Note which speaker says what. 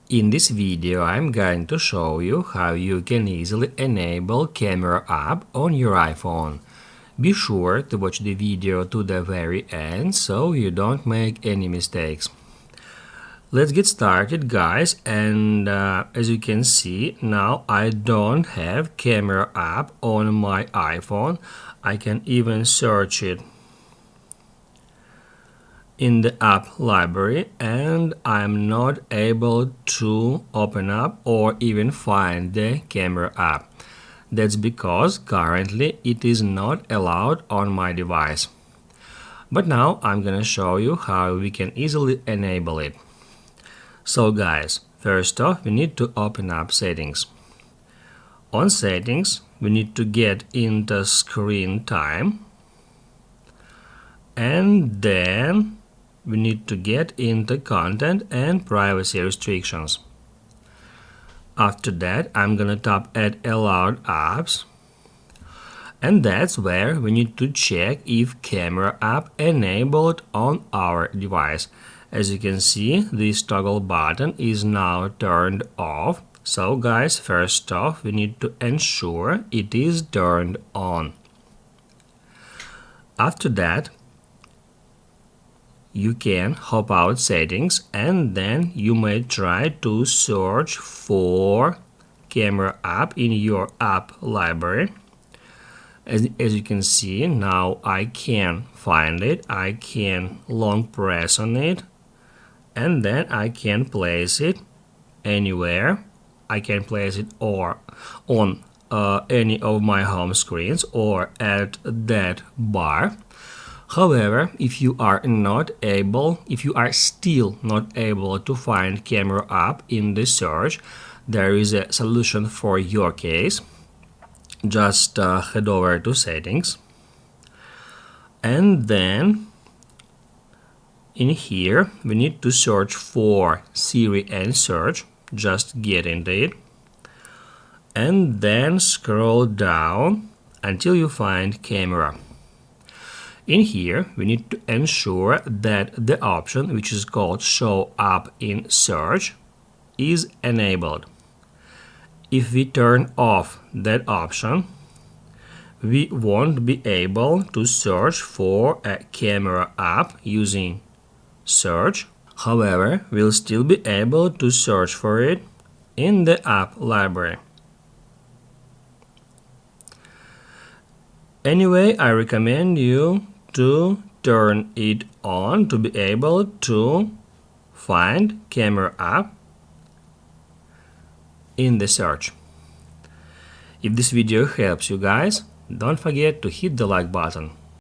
Speaker 1: In this video, I'm going to show you how you can easily enable camera app on your iPhone. Be sure to watch the video to the very end so you don't make any mistakes. Let's get started, guys, and as you can see, now I don't have camera app on my iPhone. I can even search it in the app library and I'm not able to open up or even find the camera app. That's because currently it is not allowed on my device. But now I'm gonna show you how we can easily enable it. So guys, first off we need to open up settings. On settings we need to get into screen time, and then we need to get into content and privacy restrictions. After that, I'm gonna tap add allowed apps, and that's where we need to check if camera app enabled on our device. As you can see, this toggle button is now turned off. So guys, first off we need to ensure it is turned on. After that, you can hop out settings and then you may try to search for camera app in your app library. As you can see, now I can find it. I can long press on it and then I can place it anywhere. I can place it or on any of my home screens or at that bar. However, if you are still not able to find camera app in the search, there is a solution for your case. Just head over to settings, and then in here we need to search for Siri and search. Just get into it, and then scroll down until you find camera. In here, we need to ensure that the option, which is called Show Up in Search, is enabled. If we turn off that option, we won't be able to search for a camera app using search. However, we'll still be able to search for it in the app library. Anyway, I recommend you to turn it on to be able to find camera app in the search. If this video helps you guys, don't forget to hit the like button.